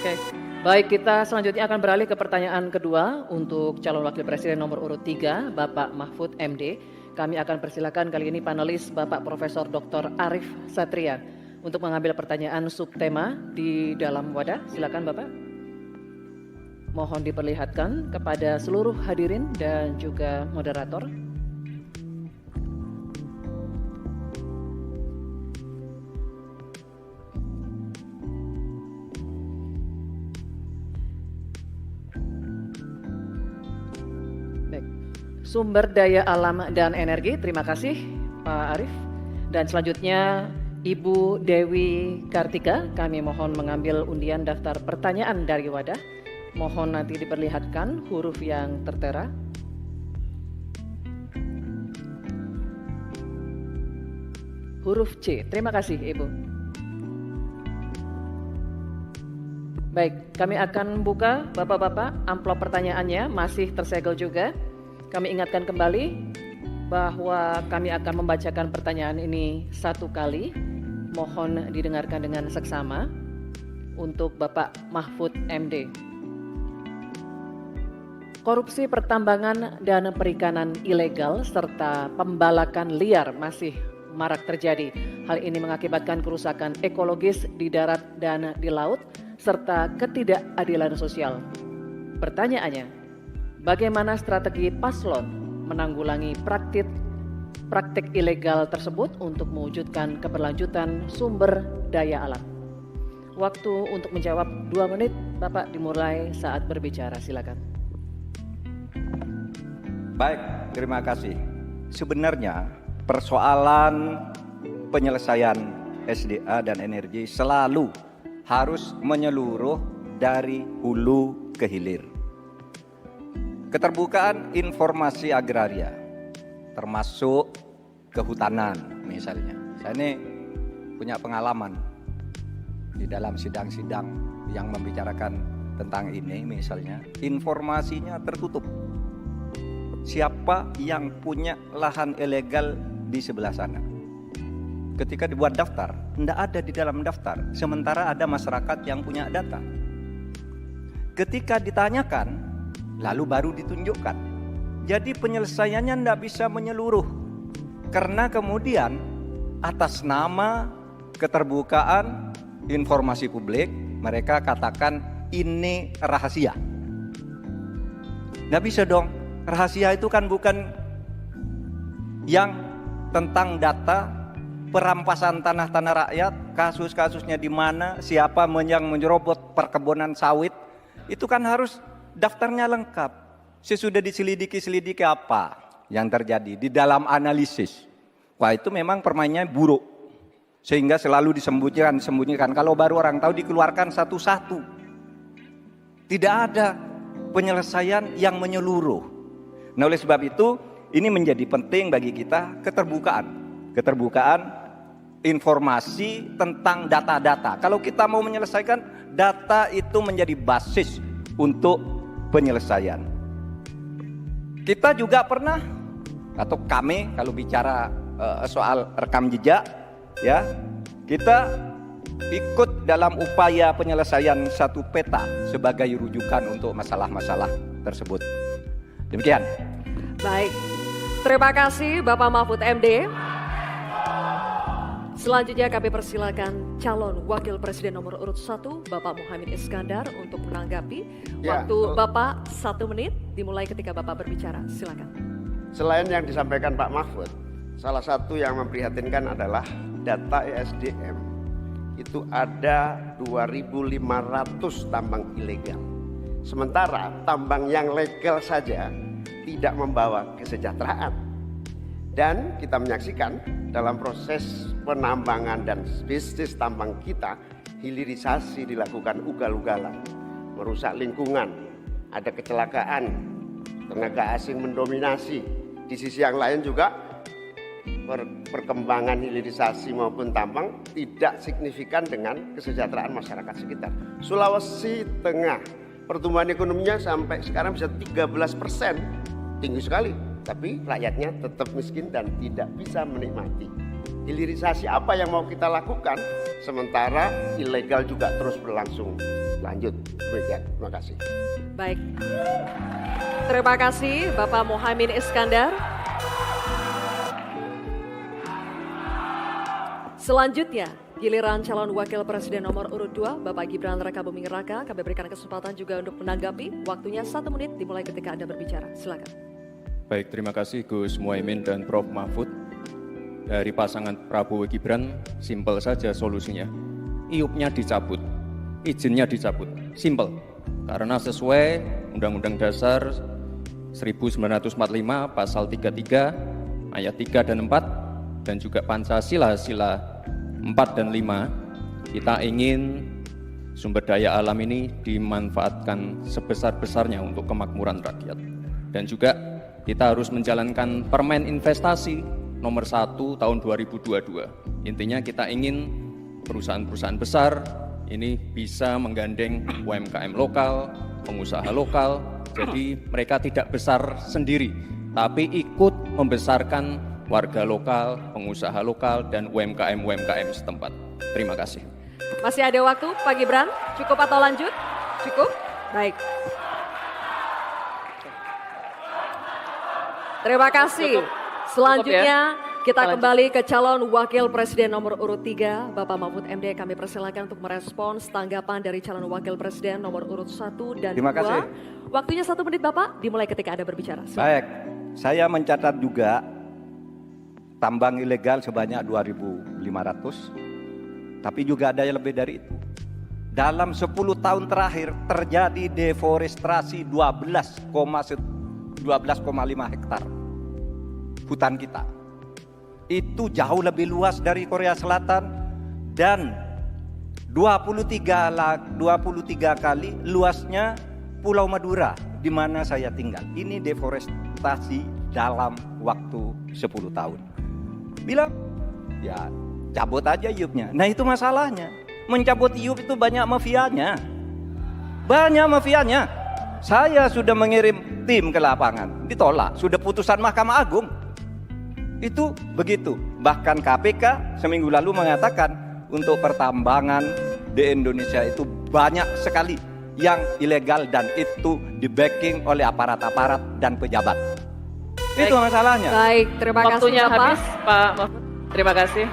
Oke, baik, kita selanjutnya akan beralih ke pertanyaan kedua untuk calon wakil presiden nomor urut 3, Bapak Mahfud MD. Kami akan persilakan kali ini panelis Bapak Profesor Dr. Arief Satria untuk mengambil pertanyaan subtema di dalam wadah. Silakan Bapak. Mohon diperlihatkan kepada seluruh hadirin dan juga moderator. Sumber daya alam dan energi, terima kasih Pak Arief. Dan selanjutnya Ibu Dewi Kartika, kami mohon mengambil undian daftar pertanyaan dari wadah. Mohon nanti diperlihatkan huruf yang tertera. Huruf C, terima kasih Ibu. Baik, kami akan buka Bapak-Bapak, amplop pertanyaannya masih tersegel juga. Kami ingatkan kembali bahwa kami akan membacakan pertanyaan ini satu kali. Mohon didengarkan dengan seksama untuk Bapak Mahfud MD. Korupsi pertambangan dan perikanan ilegal serta pembalakan liar masih marak terjadi. Hal ini mengakibatkan kerusakan ekologis di darat dan di laut serta ketidakadilan sosial. Pertanyaannya, bagaimana strategi paslon menanggulangi praktik ilegal tersebut untuk mewujudkan keberlanjutan sumber daya alam? Waktu untuk menjawab 2 menit, Bapak dimulai saat berbicara, silakan. Baik, terima kasih. Sebenarnya persoalan penyelesaian SDA dan energi selalu harus menyeluruh dari hulu ke hilir. Keterbukaan informasi agraria, termasuk kehutanan misalnya. Saya ini punya pengalaman di dalam sidang-sidang yang membicarakan tentang ini misalnya. Informasinya tertutup. Siapa yang punya lahan ilegal di sebelah sana? Ketika dibuat daftar, tidak ada di dalam daftar. Sementara ada masyarakat yang punya data. Ketika ditanyakan, lalu baru ditunjukkan. Jadi penyelesaiannya tidak bisa menyeluruh. Karena kemudian atas nama keterbukaan informasi publik, mereka katakan ini rahasia. Tidak bisa dong, rahasia itu kan bukan yang tentang data perampasan tanah-tanah rakyat, kasus-kasusnya di mana, siapa yang menyerobot perkebunan sawit, itu kan harus daftarnya lengkap. Sesudah diselidiki apa yang terjadi di dalam analisis. Wah, itu memang permainannya buruk. Sehingga selalu disembunyikan. Kalau baru orang tahu dikeluarkan satu-satu. Tidak ada penyelesaian yang menyeluruh. Nah, oleh sebab itu ini menjadi penting bagi kita keterbukaan informasi tentang data-data. Kalau kita mau menyelesaikan, data itu menjadi basis untuk penyelesaian. Kita juga pernah, atau kami kalau bicara soal rekam jejak, ya, kita ikut dalam upaya penyelesaian satu peta sebagai rujukan untuk masalah-masalah tersebut. Demikian. Baik, terima kasih Bapak Mahfud MD. Selanjutnya kami persilakan calon wakil presiden nomor urut 1 Bapak Muhaimin Iskandar untuk menanggapi. Waktu Bapak 1 menit dimulai ketika Bapak berbicara, silakan. Selain yang disampaikan Pak Mahfud, salah satu yang memprihatinkan adalah data ESDM itu ada 2.500 tambang ilegal. Sementara tambang yang legal saja tidak membawa kesejahteraan. Dan kita menyaksikan dalam proses penambangan dan bisnis tambang kita, hilirisasi dilakukan ugal-ugalan, merusak lingkungan, ada kecelakaan, tenaga asing mendominasi. Di sisi yang lain juga perkembangan hilirisasi maupun tambang tidak signifikan dengan kesejahteraan masyarakat sekitar. Sulawesi Tengah, pertumbuhan ekonominya sampai sekarang bisa 13%, tinggi sekali. Tapi rakyatnya tetap miskin dan tidak bisa menikmati Hilirisasi apa yang mau kita lakukan, sementara ilegal juga terus berlangsung lanjut. Demikian, terima kasih. Baik. Terima kasih Bapak Muhaimin Iskandar. Selanjutnya, giliran calon wakil presiden nomor urut 2, Bapak Gibran Rakabuming Raka. Kami berikan kesempatan juga untuk menanggapi. Waktunya 1 menit dimulai ketika Anda berbicara. Silakan. Baik, terima kasih Gus Muhaimin dan Prof. Mahfud. Dari pasangan Prabowo Gibran, simpel saja solusinya. IUP-nya dicabut, izinnya dicabut, simpel. Karena sesuai Undang-Undang Dasar 1945 pasal 33 ayat 3 dan 4 dan juga Pancasila sila 4 dan 5, kita ingin sumber daya alam ini dimanfaatkan sebesar-besarnya untuk kemakmuran rakyat. Dan juga kita harus menjalankan Permen Investasi nomor 1 tahun 2022. Intinya kita ingin perusahaan-perusahaan besar ini bisa menggandeng UMKM lokal, pengusaha lokal, jadi mereka tidak besar sendiri, tapi ikut membesarkan warga lokal, pengusaha lokal, dan UMKM setempat. Terima kasih. Masih ada waktu, Pak Gibran? Cukup atau lanjut? Cukup? Baik. Terima kasih. Selanjutnya kita kembali ke calon wakil presiden nomor urut 3, Bapak Mahfud MD. Kami persilakan untuk merespons tanggapan dari calon wakil presiden nomor urut 1 dan 2. Terima kasih. Waktunya 1 menit Bapak, dimulai ketika Anda berbicara. Silakan. Baik, saya mencatat juga tambang ilegal sebanyak 2.500, tapi juga ada yang lebih dari itu. Dalam 10 tahun terakhir terjadi deforestasi 12,5 hektar hutan kita. Itu jauh lebih luas dari Korea Selatan dan 23 kali luasnya Pulau Madura di mana saya tinggal. Ini deforestasi dalam waktu 10 tahun. Bilang, ya cabut aja IUP-nya. Nah itu masalahnya. Mencabut IUP itu banyak mafianya. Banyak mafianya. Saya sudah mengirim tim ke lapangan, ditolak. Sudah putusan Mahkamah Agung. Itu begitu. Bahkan KPK seminggu lalu mengatakan untuk pertambangan di Indonesia itu banyak sekali yang ilegal dan itu di-backing oleh aparat-aparat dan pejabat. Itu masalahnya. Baik, terima kasih Waktunya Bapak. habis, Pak Mahfud. Terima kasih.